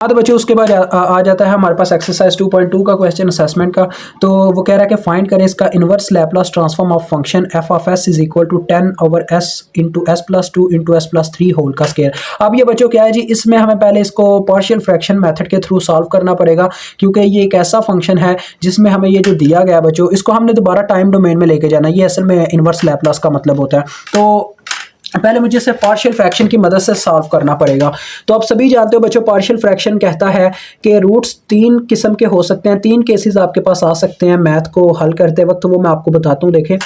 हाँ तो बच्चों उसके बाद आ जाता है हमारे पास एक्सरसाइज 2.2 का क्वेश्चन असेसमेंट का। तो वो कह रहा है कि फाइंड करें इसका inverse Laplace transform of function f of s is equal to 10 over s into s plus two into s plus three whole का स्क्वायर। अब ये बच्चों क्या है जी, इसमें हमें पहले इसको पार्शियल फ्रैक्शन मेथड के थ्रू सॉल्व करना पड़ेगा, क्योंकि ये एक ऐसा फंक्शन है जिसमें हमें ये जो दिया गया बच्चों, इसको हमने दोबारा टाइम डोमेन में लेके जाना। ये असल में इनवर्स लैपलास का मतलब होता है। तो पहले मुझे इसे पार्शियल फ्रैक्शन की मदद से सॉल्व करना पड़ेगा। तो आप सभी जानते हो बच्चों, पार्शियल फ्रैक्शन कहता है कि रूट्स तीन किस्म के हो सकते हैं, तीन केसेस आपके पास आ सकते हैं मैथ को हल करते वक्त। तो वो मैं आपको बताता हूँ। देखें,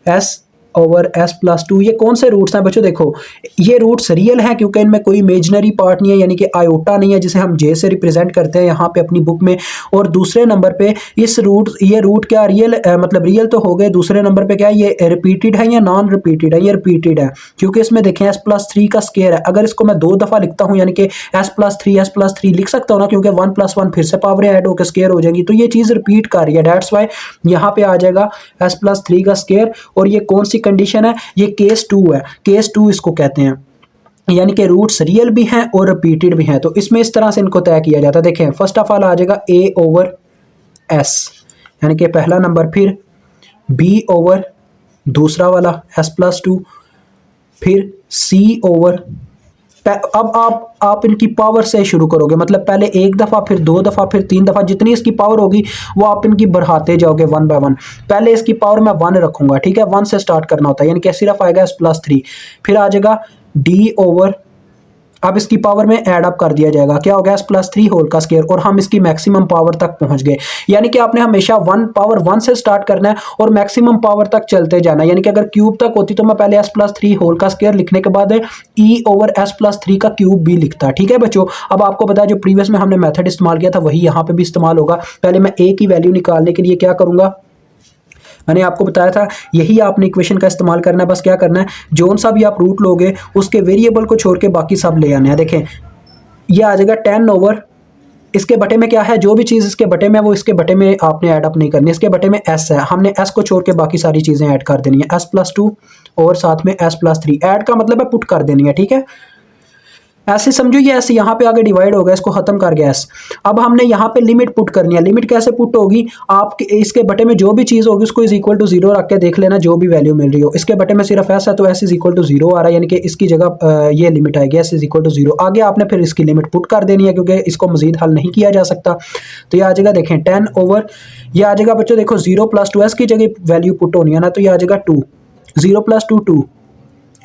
S over S plus to, ये कौन से रूट्स हैं बच्चों? देखो ये रूट्स रियल हैं क्योंकि इनमें कोई इमेजिनरी पार्ट नहीं है, यानी कि आयोटा नहीं है जिसे हम जे से रिप्रेजेंट करते हैं यहाँ पे अपनी बुक में। और दूसरे नंबर पे ये रूट क्या रियल, मतलब रियल तो हो गए। दूसरे नंबर पे क्या है, ये रिपीटेड है या नॉन रिपीटेड है? ये रिपीटेड है, क्योंकि इसमें देखें एस प्लस थ्री का स्केयर है। अगर इसको मैं दो दफा लिखता हूँ, यानी कि एस प्लस थ्री लिख सकता हूँ ना, क्योंकि वन प्लस वन फिर से पावर ऐड होकर स्केयर हो जाएंगी। तो ये चीज रिपीट कर रही है, दैट्स वाई यहाँ पे आ जाएगा एस प्लस थ्री का स्केयर। और ये कौन सी कंडीशन है? ये केस टू है, केस टू इसको कहते हैं, यानी कि रूट्स रियल भी हैं और रिपीटेड भी हैं। तो इसमें इस तरह से इनको तय किया जाता है। देखें फर्स्ट ऑफ ऑल आ जाएगा ए ओवर एस, यानी कि पहला नंबर, फिर बी ओवर दूसरा वाला एस प्लस टू, फिर सी ओवर। अब आप इनकी पावर से शुरू करोगे, मतलब पहले एक दफा, फिर दो दफा, फिर तीन दफा, जितनी इसकी पावर होगी वो आप इनकी बढ़ाते जाओगे वन बाय वन। पहले इसकी पावर मैं वन रखूंगा, ठीक है, वन से स्टार्ट करना होता है, यानी कि सिर्फ आएगा एस प्लस थ्री। फिर आ जाएगा डी ओवर, अब इसकी पावर में ऐड अप कर दिया जाएगा, क्या हो गया, एस प्लस थ्री होल का स्क्वायर। और हम इसकी मैक्सिमम पावर तक पहुंच गए। यानी कि आपने हमेशा वन पावर वन से स्टार्ट करना है और मैक्सिमम पावर तक चलते जाना है। यानी कि अगर क्यूब तक होती तो मैं पहले एस प्लस थ्री होल का स्क्वायर लिखने के बाद ई ओवर एस प्लस थ्री का क्यूब भी लिखता, ठीक है बच्चों। अब आपको पता है जो प्रीवियस में हमने मेथड इस्तेमाल किया था वही यहाँ पे भी इस्तेमाल होगा। पहले मैं ए की वैल्यू निकालने के लिए क्या करूंगा, मैंने आपको बताया था यही आपने इक्वेशन का इस्तेमाल करना है। बस क्या करना है, जोन सा भी आप रूट लोगे उसके वेरिएबल को छोड़ के बाकी सब ले आने हैं। देखें ये आ जाएगा 10 ओवर, इसके बटे में क्या है, जो भी चीज़ इसके बटे में है वो इसके बटे में आपने ऐड अप नहीं करनी। इसके बटे में एस है, हमने एस को छोड़ के बाकी सारी चीज़ें ऐड कर देनी है। एस प्लस टू और साथ में एस प्लस थ्री, ऐड का मतलब है पुट कर देनी है, ठीक है। ऐसे समझो, ये ऐसे यहाँ पे आगे डिवाइड हो गया, इसको खत्म कर गया एस। अब हमने यहाँ पे लिमिट पुट करनी है। लिमिट कैसे पुट होगी, आप इसके बटे में जो भी चीज़ होगी उसको इज इक्वल टू जीरो रख के देख लेना, जो भी वैल्यू मिल रही हो। इसके बटे में सिर्फ एस है तो S is equal to zero आ रहा है, यानी कि इसकी जगह ये लिमिट आएगी S is equal to zero. आगे आपने फिर इसकी लिमिट पुट कर देनी है क्योंकि इसको मजीद हल नहीं किया जा सकता। तो ये आ जाएगा, देखें 10 ओवर, ये आ जाएगा बच्चों, देखो जीरो प्लस टू एस की जगह वैल्यू पुट होनी है ना, तो ये आ जाएगा two, zero plus two two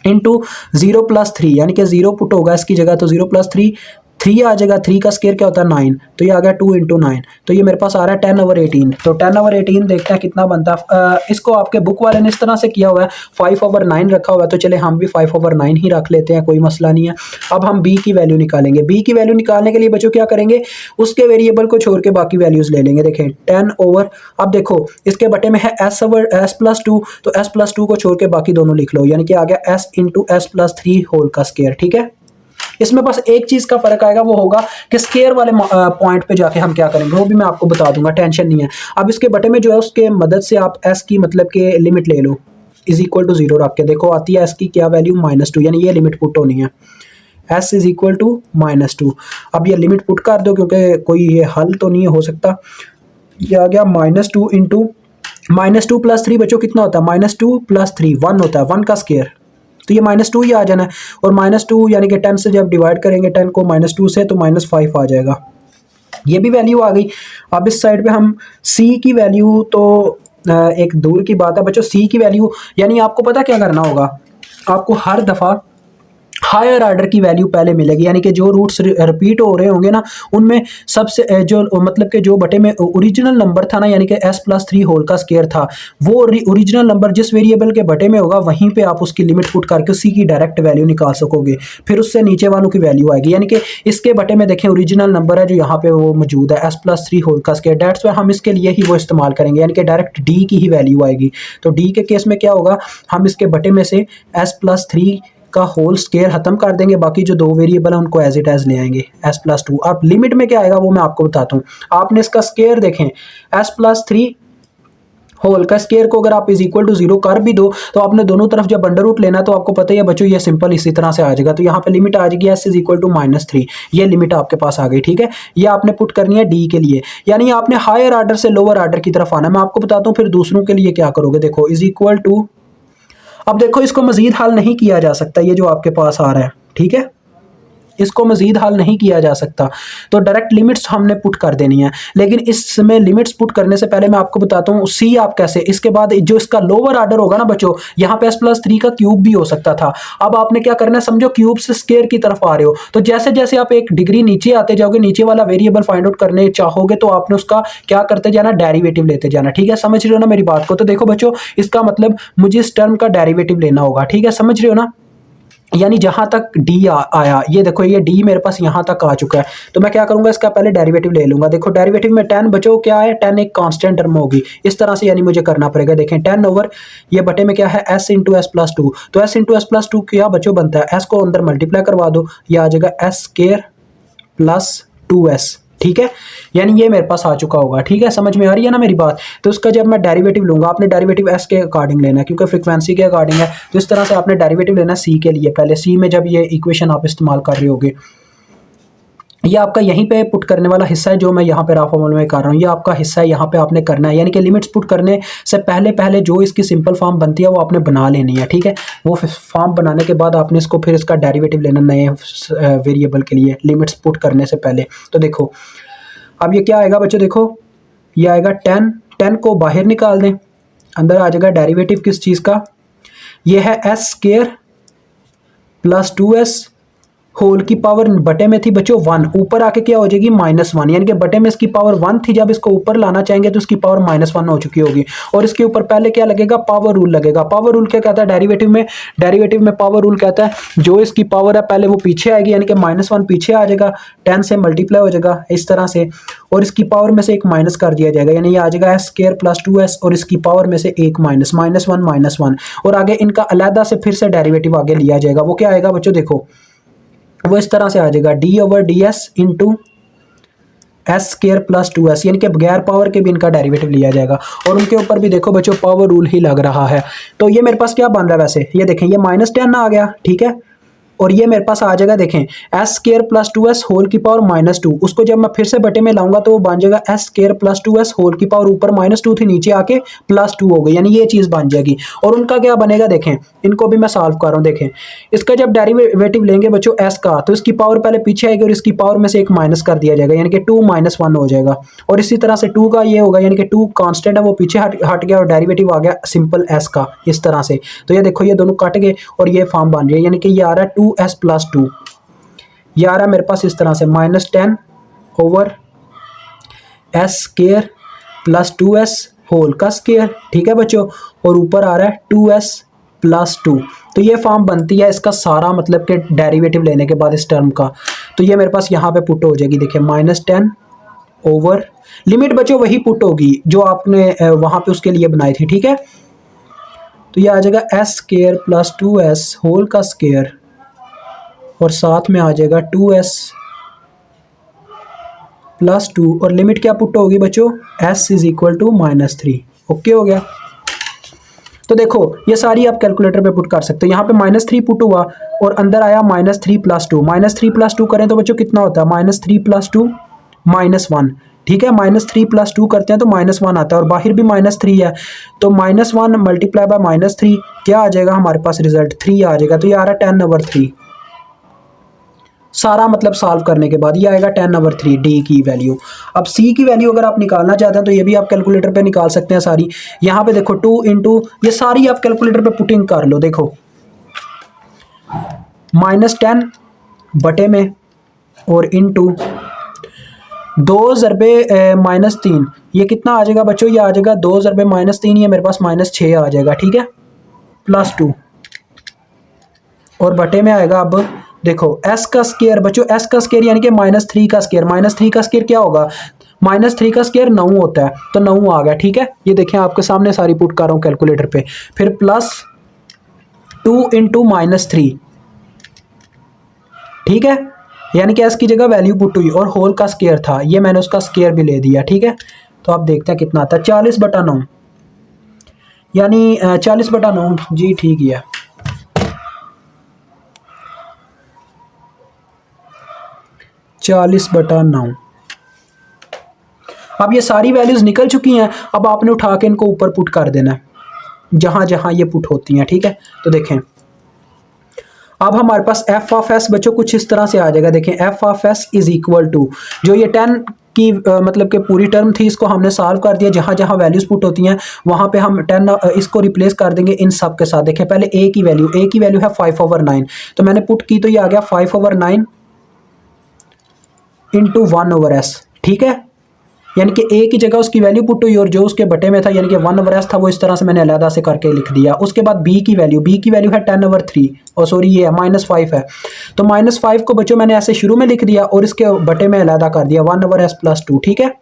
into zero plus three, यानी कि जीरो पुट होगा इसकी जगह तो जीरो प्लस थ्री, थ्री आ जाएगा, थ्री का स्केयर क्या होता है 9, तो ये आ गया 2 इंटू नाइन, तो ये मेरे पास आ रहा है 10 ओवर 18। तो 10 ओवर 18 देखते हैं कितना बनता है। इसको आपके बुक वाले ने इस तरह से किया हुआ है, 5 ओवर 9 रखा हुआ है, तो चले हम भी 5 ओवर 9 ही रख लेते हैं, कोई मसला नहीं है। अब हम बी की वैल्यू निकालेंगे। बी की वैल्यू निकालने के लिए बच्चों क्या करेंगे, उसके वेरिएबल को छोड़ के बाकी वैल्यूज ले लेंगे। देखें 10 ओवर, अब देखो इसके बटे में है S over S plus to, तो एस प्लस टू को छोड़ के बाकी दोनों लिख लो, यानी कि आ गया s into s plus three whole का स्केयर, ठीक है। इसमें बस एक चीज का फर्क आएगा, वो होगा कि स्केयर वाले पॉइंट पे जाके हम क्या करेंगे, वो भी मैं आपको बता दूंगा, टेंशन नहीं है। अब इसके बटे में जो है उसके मदद से आप एस की मतलब के लिमिट ले लो, इज इक्वल टू जीरो रख के देखो आती है एस की क्या वैल्यू, -2, यानी ये लिमिट पुट होनी है, एस इज इक्वल टू -2। अब ये लिमिट पुट कर दो क्योंकि कोई ये हल तो नहीं हो सकता। ये आ गया -2 इंटू -2 प्लस थ्री, बच्चों कितना होता है, -2 प्लस थ्री 1 होता है, 1 का स्केयर, तो ये -2 ही आ जाना है। और -2 यानी कि 10 से जब डिवाइड करेंगे 10 को -2 से, तो -5 आ जाएगा, ये भी वैल्यू आ गई। अब इस साइड पे हम सी की वैल्यू, तो एक दूर की बात है बच्चों, सी की वैल्यू यानी आपको पता क्या करना होगा, आपको हर दफ़ा हायर ऑर्डर की वैल्यू पहले मिलेगी, यानी कि जो रूट्स रिपीट हो रहे होंगे ना उनमें सबसे जो मतलब कि जो बटे में ओरिजिनल नंबर था ना, यानी कि एस प्लस थ्री होल का स्केयर था, वो ओरिजिनल नंबर जिस वेरिएबल के बटे में होगा वहीं पे आप उसकी लिमिट पुट करके उसी की डायरेक्ट वैल्यू निकाल सकोगे। फिर उससे नीचे वालों की वैल्यू आएगी, यानी कि इसके बटे में देखें ओरिजिनल नंबर है जो यहाँ पे वो मौजूद है एस प्लस थ्री होल का स्केयर, डेट्स वाई हम इसके लिए ही वो इस्तेमाल करेंगे, यानी कि डायरेक्ट डी की ही वैल्यू आएगी। तो डी के केस में क्या होगा, हम इसके बटे में से एस प्लस थ्री का होल स्केयर खत्म कर देंगे, बाकी जो दो वेरिएबल है उनको एज इट एज ले आएंगे एस प्लस टू। अब लिमिट में क्या आएगा वो मैं आपको बताता हूँ। आपने इसका स्केयर देखें, एस प्लस थ्री होल का स्केयर को अगर आप इज इक्वल टू 0 कर भी दो तो आपने दोनों तरफ जब अंडर रूट लेना तो आपको पता ही है बच्चों ये सिंपल इसी तरह से आ जाएगा। तो यहाँ पे लिमिट आ जाएगी s इज इक्वल टू -3, ये लिमिट आपके पास आ गई। ठीक है, ये आपने पुट करनी है डी के लिए, यानी आपने हायर ऑर्डर से लोअर ऑर्डर की तरफ आना। मैं आपको बताता हूँ फिर दूसरों के लिए क्या करोगे। देखो इज इक्वल टू, अब देखो इसको मजीद हल नहीं किया जा सकता, ये जो आपके पास आ रहा है, ठीक है, इसको मजीद हल नहीं किया जा सकता, तो डायरेक्ट लिमिट्स हमने पुट कर देनी है। लेकिन इसमें लिमिट्स पुट करने से पहले मैं आपको बताता हूँ सी आप कैसे, इसके बाद जो इसका लोअर ऑर्डर होगा ना बच्चों, यहाँ पे s+3 का क्यूब भी हो सकता था। अब आपने क्या करना है, समझो क्यूब से स्केयर की तरफ आ रहे हो, तो जैसे जैसे आप एक डिग्री नीचे आते जाओगे, नीचे वाला वेरिएबल फाइंड आउट करने चाहोगे तो आपने उसका क्या करते जाना, डेरिवेटिव लेते जाना। ठीक है, समझ रहे हो ना मेरी बात को। तो देखो बच्चों, इसका मतलब मुझे इस टर्म का डेरिवेटिव लेना होगा। ठीक है, समझ रहे हो ना, यानी जहां तक डी आया, ये देखो ये डी मेरे पास यहां तक आ चुका है, तो मैं क्या करूंगा, इसका पहले डेरिवेटिव ले लूंगा। देखो डेरिवेटिव में 10 बचो क्या है, 10 एक कांस्टेंट टर्म होगी, इस तरह से यानी मुझे करना पड़ेगा। देखें 10 ओवर ये बटे में क्या है, s इंटू s+2, तो s इंटू s+2 क्या बच्चों बनता है, s को अंदर मल्टीप्लाई करवा दो, ये आ जाएगा s स्क्वायर प्लस 2s। ठीक है, यानी ये मेरे पास आ चुका होगा। ठीक है, समझ में आ रही है ना मेरी बात। तो उसका जब मैं डेरिवेटिव लूंगा, आपने डेरिवेटिव s के अकॉर्डिंग लेना है क्योंकि फ्रीक्वेंसी के अकॉर्डिंग है, तो इस तरह से आपने डेरिवेटिव लेना c के लिए। पहले c में जब ये इक्वेशन आप इस्तेमाल कर रहे होगे, ये आपका यहीं पे पुट करने वाला हिस्सा है जो मैं यहाँ पे रफ फॉर्मूले में कर रहा हूँ, ये आपका हिस्सा है, यहाँ पे आपने करना है। यानी कि लिमिट्स पुट करने से पहले पहले जो इसकी सिंपल फॉर्म बनती है वो आपने बना लेनी है। ठीक है, वो फॉर्म बनाने के बाद आपने इसको फिर इसका डेरिवेटिव लेना नए वेरिएबल के लिए, लिमिट्स पुट करने से पहले। तो देखो अब ये क्या आएगा बच्चों, देखो ये आएगा 10 को बाहर निकाल दें, अंदर आ जाएगा डेरिवेटिव किस चीज़ का, ये है s square plus 2s whole की पावर बटे में थी बच्चों 1, ऊपर आके क्या हो जाएगी -1, यानी कि बटे में इसकी पावर 1 थी, जब इसको ऊपर लाना चाहेंगे तो इसकी पावर -1 हो चुकी होगी। और इसके ऊपर पहले क्या लगेगा, पावर रूल लगेगा। पावर रूल क्या कहता है डेरिवेटिव में, डेरिवेटिव में पावर रूल कहता है जो इसकी पावर है पहले वो पीछे आएगी, यानी कि -1 पीछे आ जाएगा, 10 से मल्टीप्लाई हो जाएगा इस तरह से, और इसकी पावर में से एक माइनस कर दिया जाएगा, यानी ये आ जाएगा s स्क्वायर प्लस 2s और इसकी पावर में से एक -1 और आगे इनका अलहदा से फिर से डेरिवेटिव आगे लिया जाएगा। वो क्या आएगा बच्चों, देखो वो इस तरह से आ जाएगा d/ds into s square plus 2s, यानी कि बगैर पावर के भी इनका डेरिवेटिव लिया जाएगा। और उनके ऊपर भी देखो बच्चों पावर रूल ही लग रहा है। तो ये मेरे पास क्या बन रहा है, वैसे ये देखें ये -10 आ गया। ठीक है, और ये मेरे पास आ जाएगा, देखें s square plus 2s whole की पावर -2, उसको जब मैं फिर से बटे में लाऊंगा तो वो बन जाएगा s square plus 2s whole की पावर ऊपर -2 थी, नीचे आके +2 हो गई, यानी ये चीज़ बन जाएगी। और उनका क्या बनेगा, देखें इनको भी मैं सॉल्व कर रहा हूँ। देखें इसका जब डेरिवेटिव लेंगे बच्चों s का, तो इसकी पावर पहले पीछे आएगी और इसकी पावर में से एक माइनस कर दिया जाएगा, यानी कि 2 - 1 हो जाएगा। और इसी तरह से 2 का ये होगा, यानी कि 2 कांस्टेंट है वो पीछे हट गया और डेरिवेटिव आ गया सिंपल s का, इस तरह से। तो ये देखो ये दोनों कट गए और ये फॉर्म बन रही है, यानी कि ये आ रहा है 2s + 2, ये आ रहा है मेरे पास इस तरह से -10 over s square plus 2s whole का स्क्वायर। ठीक है बच्चों, और ऊपर आ रहा है 2s + 2। तो ये फॉर्म बनती है इसका सारा मतलब कि डेरिवेटिव लेने के बाद इस टर्म का। तो ये मेरे पास यहाँ पे पुट हो जाएगी, देखिए -10 ओवर, लिमिट बच्चों वही पुट होगी जो आपने वहाँ पे उसके लिए बनाई थी। ठीक है, तो ये आ जाएगा s square plus 2s whole का स्क्वायर और साथ में आ जाएगा 2s + 2 और लिमिट क्या पुट होगी बच्चों, s is equal to -3। Okay हो गया। तो देखो ये सारी आप कैलकुलेटर पे पुट कर सकते हो। यहाँ पे -3 पुट हुआ और अंदर आया -3 + 2, -3 + 2 करें तो बच्चों कितना होता है, -3 + 2 -1। ठीक है, -3 + 2 करते हैं तो -1 आता है और बाहर भी -3 है, तो -1 मल्टीप्लाई बाय -3 क्या आ जाएगा हमारे पास रिजल्ट 3 आ जाएगा। तो ये आ रहा है 10/3, सारा मतलब सॉल्व करने के बाद ये आएगा 10/3 डी की वैल्यू। अब सी की वैल्यू अगर आप निकालना चाहते हैं तो ये भी आप कैलकुलेटर पे निकाल सकते हैं सारी। यहाँ पे देखो 2 इंटू, ये सारी आप कैलकुलेटर पे पुटिंग कर लो। देखो -10 बटे में और इंटू 2 ज़रबे -3, ये कितना आ जाएगा बच्चों, ये आ जाएगा 2 ज़रबे -3, ये मेरे पास -6 आ जाएगा। ठीक है, +2 और बटे में आएगा, अब देखो s का स्क्वायर बच्चों, s का स्क्वायर यानी कि -3 का स्क्वायर, -3 का स्क्वायर क्या होगा, -3 का स्क्वायर 9 होता है, तो 9 आ गया। ठीक है, ये देखें आपके सामने सारी पुट कर रहा हूँ कैलकुलेटर पे। फिर +2 इंटू -3, ठीक है, यानी कि s की जगह वैल्यू पुट हुई और होल का स्क्वायर था, ये मैंने उसका स्क्वायर भी ले दिया। ठीक है, तो आप देखते हैं कितना आता है, 40/9 यानी 40/9 जी ठीक ही है। 40/9। अब ये सारी वैल्यूज़ निकल चुकी हैं, अब आपने उठा के इनको ऊपर पुट कर देना है जहाँ जहाँ ये पुट होती हैं, ठीक है। तो देखें अब हमारे पास एफ ऑफ एस बच्चों कुछ इस तरह से आ जाएगा। देखें f of s is equal to जो ये 10 की मतलब कि पूरी टर्म थी, इसको हमने सॉल्व कर दिया। जहाँ जहाँ वैल्यूज पुट होती हैं वहाँ पे हम 10 इसको रिप्लेस कर देंगे इन सब के साथ। देखें पहले ए की वैल्यू है 5/9, तो मैंने पुट की तो ये आ गया 5/9 इंटू 1/s, ठीक है। यानी कि ए की जगह उसकी वैल्यू पुट हुई और जो उसके बटे में था यानी कि 1/s था वो इस तरह से मैंने अलहदा से करके लिख दिया। उसके बाद बी की वैल्यू है 10/3 और सॉरी ये है -5 है, तो -5 को बच्चों मैंने ऐसे शुरू में लिख दिया और इसके बटे में अलहदा कर दिया 1/s + 2, ठीक है।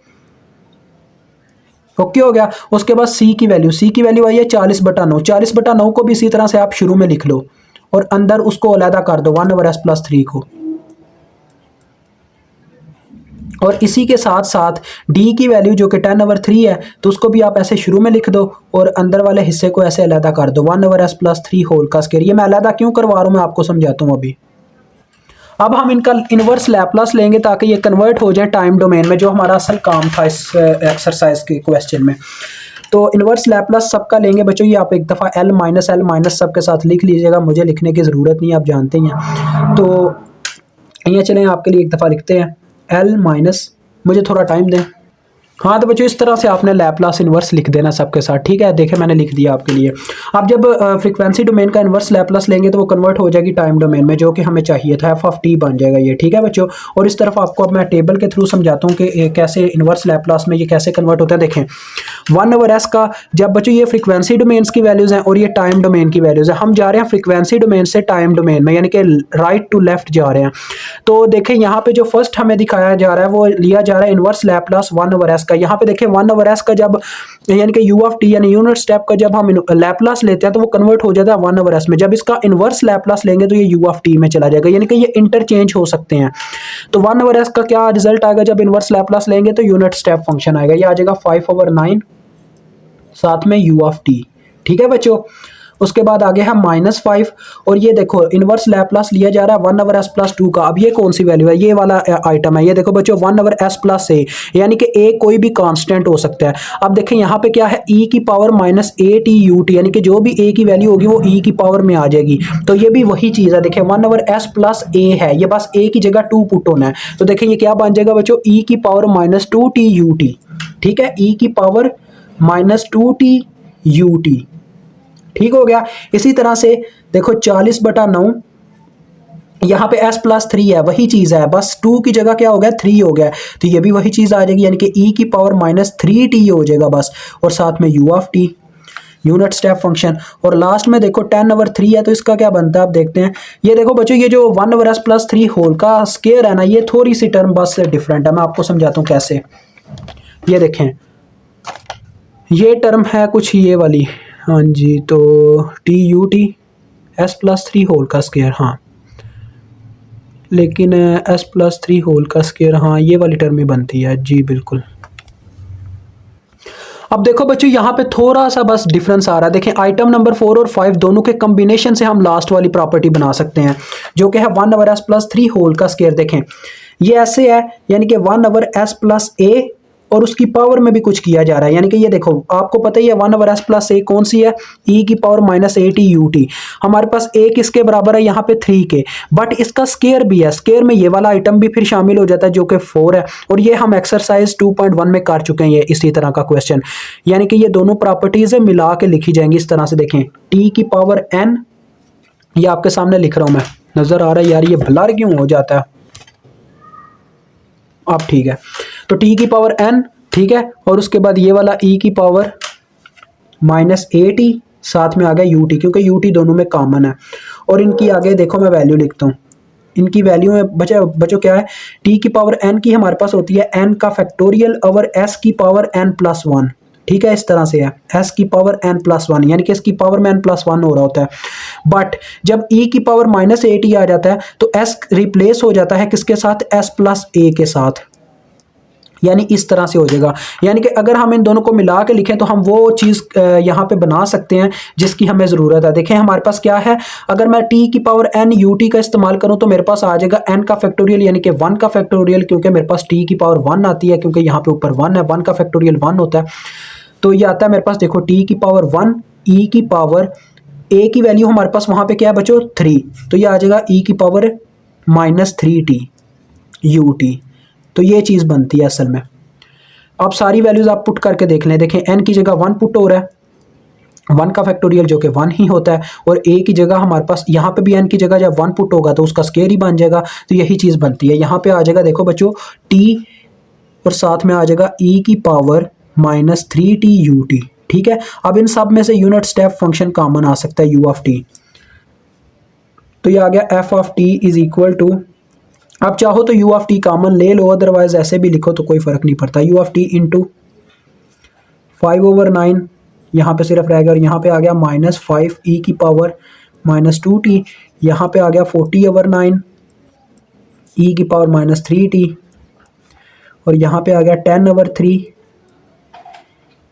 ओके हो गया। उसके बाद सी की वैल्यू आई है 40/9। 40/9 को भी इसी तरह से आप शुरू में लिख लो और अंदर उसको अलहदा कर दो 1/s + 3 को। और इसी के साथ साथ डी की वैल्यू जो कि 10/3 है, तो उसको भी आप ऐसे शुरू में लिख दो और अंदर वाले हिस्से को ऐसे अलहदा कर दो 1/s + 3 होल का स्क्वायर। ये मैं अलहदा क्यों करवा रहा हूँ मैं आपको समझाता हूँ अभी। अब हम इनका इन्वर्स लैप्लास लेंगे ताकि ये कन्वर्ट हो जाए टाइम डोमेन में, जो हमारा असल काम था इस एक्सरसाइज के क्वेश्चन में। तो इन्वर्स लैप्लास सबका लेंगे बच्चों, ये आप एक दफ़ा L माइनस सबके साथ लिख लीजिएगा, मुझे लिखने की ज़रूरत नहीं, आप जानते ही हैं। तो ये चलें आपके लिए एक दफ़ा लिखते हैं L माइनस, मुझे थोड़ा टाइम दें। हाँ तो बच्चों इस तरह से आपने लैप्लास इन्वर्स लिख देना सबके साथ, ठीक है। देखें मैंने लिख दिया आपके लिए। आप जब फ्रीक्वेंसी डोमेन का इन्वर्स लैप्लास लेंगे तो वो कन्वर्ट हो जाएगी टाइम डोमेन में, जो कि हमें चाहिए था, एफ ऑफ टी बन जाएगा ये, ठीक है बच्चों। और इस तरफ आपको अब मैं टेबल के थ्रू समझाता हूँ कि कैसे इन्वर्स लैप्लास में ये कैसे कन्वर्ट होता है। देखें 1/s का जब बच्चों ये फ्रीक्वेंसी डोमेन्स की वैल्यूज़ हैं और ये टाइम डोमेन की वैल्यूज़ हैं, हम जा रहे हैं फ्रीक्वेंसी डोमेन से टाइम डोमेन में, यानी कि राइट टू लेफ्ट जा रहे हैं। तो देखें यहाँ पे जो फर्स्ट हमें दिखाया जा रहा है वो लिया जा रहा है इन्वर्स लैप्लास 1/s का। यहाँ पे देखें 1/s का जब यानी कि u ऑफ t यानी यूनिट स्टेप का जब हम लैप्लास लेते हैं तो वो कन्वर्ट हो जाता है 1/s में। जब इसका इन्वर्स लैप्लास लेंगे तो ये u ऑफ t में चला जाएगा, यानी कि ये इंटरचेंज हो सकते हैं। तो 1/s का क्या रिजल्ट आएगा जब इन्वर्स लैप्लास लेंगे, तो यूनिट स्टेप फंक्शन आएगा, ये आ जाएगा 5/9 साथ में u ऑफ t, ठीक है बच्चों। उसके बाद आगे है -5 और ये देखो इन्वर्स लैप्लास लिया जा रहा है 1/s + 2 का। अब ये कौन सी वैल्यू है, ये वाला आइटम है, ये देखो बच्चों 1/s + a, यानी कि a कोई भी कांस्टेंट हो सकता है। अब देखें यहाँ पे क्या है e की पावर -atut, यानी कि जो भी a की वैल्यू होगी वो e की पावर में आ जाएगी। तो ये भी वही चीज़ है, देखें 1/s + a है, ये बस a की जगह 2 पुट होना है। तो देखें ये क्या बन जाएगा बच्चों, e की पावर -2tut, ठीक है, e की पावर -2tut, ठीक हो गया। इसी तरह से देखो 40/9 यहाँ पे s + 3 है, वही चीज़ है, बस 2 की जगह क्या हो गया 3 हो गया, तो ये भी वही चीज़ आ जाएगी, यानी कि e की पावर -3t हो जाएगा बस, और साथ में u of t unit step function. और लास्ट में देखो 10/3 है, तो इसका क्या बनता है आप देखते हैं। ये देखो बच्चों ये जो 1/s + 3 होल का स्क्वायर है ना, ये थोड़ी सी टर्म बस डिफरेंट है, मैं आपको समझाता हूँ कैसे। ये देखें ये टर्म है कुछ ये वाली, हाँ जी, तो tut s + 3 होल का स्क्वायर, हाँ लेकिन s + 3 होल का स्क्वायर, हाँ ये वाली टर्म ही बनती है जी बिल्कुल। अब देखो बच्चों यहाँ पे थोड़ा सा बस डिफरेंस आ रहा है। देखें आइटम नंबर 4 और 5 दोनों के कम्बिनेशन से हम लास्ट वाली प्रॉपर्टी बना सकते हैं, जो कि है 1/s + 3 होल का स्क्वायर। देखें ये ऐसे है, यानी कि 1/s + a और उसकी पावर में भी कुछ किया जा रहा है, यानी कि ये देखो आपको पता ही है 1/s + a कौन सी है, e की पावर -atut। हमारे पास a किसके बराबर है यहाँ पे 3 के, बट इसका स्क्वायर भी है, स्क्वायर में ये वाला आइटम भी फिर शामिल हो जाता है जो कि 4 है। और ये हम एक्सरसाइज 2.1 में कर चुके हैं ये इसी तरह का क्वेश्चन, यानी कि ये दोनों प्रॉपर्टीज मिला के लिखी जाएंगी इस तरह से। देखें t की पावर n, ये आपके सामने लिख रहा हूं मैं, नजर आ रहा है यार ये ब्लर क्यों हो जाता है, अब ठीक है। तो t की पावर n, ठीक है, और उसके बाद ये वाला e की पावर -at, साथ में आ गया ut, क्योंकि ut दोनों में कॉमन है। और इनकी आगे देखो मैं वैल्यू लिखता हूँ, इनकी वैल्यू में बचो क्या है, t की पावर n की हमारे पास होती है n का फैक्टोरियल ओवर s की पावर n+1, ठीक है, इस तरह से है s की पावर n+1, यानी कि इसकी पावर में n+1 हो रहा होता है। बट जब e की पावर -at आ जाता है तो s रिप्लेस हो जाता है किसके साथ, s + a के साथ, यानी इस तरह से हो जाएगा। यानी कि अगर हम इन दोनों को मिला के लिखें तो हम वो चीज़ यहाँ पे बना सकते हैं जिसकी हमें ज़रूरत है। देखें हमारे पास क्या है, अगर मैं t की पावर n ut का इस्तेमाल करूँ तो मेरे पास आ जाएगा n का फैक्टोरियल यानी कि 1 का फैक्टोरियल, क्योंकि मेरे पास t की पावर 1 आती है, क्योंकि यहाँ पे ऊपर 1 है, 1 का फैक्टोरियल 1 होता है। तो ये आता है मेरे पास, देखो t की पावर 1, e की पावर a की वैल्यू हमारे पास वहाँ पे क्या है बच्चों 3, तो ये आ जाएगा e की पावर -3t ut। तो ये चीज़ बनती है असल में। अब सारी वैल्यूज आप पुट करके देख लें, देखें n की जगह 1 पुट हो रहा है, 1 का फैक्टोरियल जो कि 1 ही होता है, और a की जगह हमारे पास यहाँ पे भी n की जगह जब 1 पुट होगा तो उसका स्क्वायर ही बन जाएगा। तो यही चीज़ बनती है। यहाँ पे आ जाएगा देखो बच्चों t और साथ में आ जाएगा e की पावर -3t ut। ठीक है, अब इन सब में से यूनिट स्टेप फंक्शन कॉमन आ सकता है u ऑफ t। तो ये आ गया f of t is equal to, अब चाहो तो u ऑफ t कॉमन ले लो, अदरवाइज ऐसे भी लिखो तो कोई फ़र्क नहीं पड़ता। u ऑफ t इंटू 5/9 यहाँ पे सिर्फ रह गया, और यहाँ पे आ गया -5 e की पावर -2t, यहाँ पे आ गया 40/9 e की पावर -3t, और यहाँ पे आ गया 10/3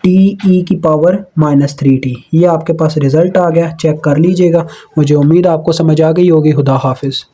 t e की पावर -3t। ये आपके पास रिज़ल्ट आ गया, चेक कर लीजिएगा। मुझे उम्मीद आपको समझ आ गई होगी। खुदा हाफिज़।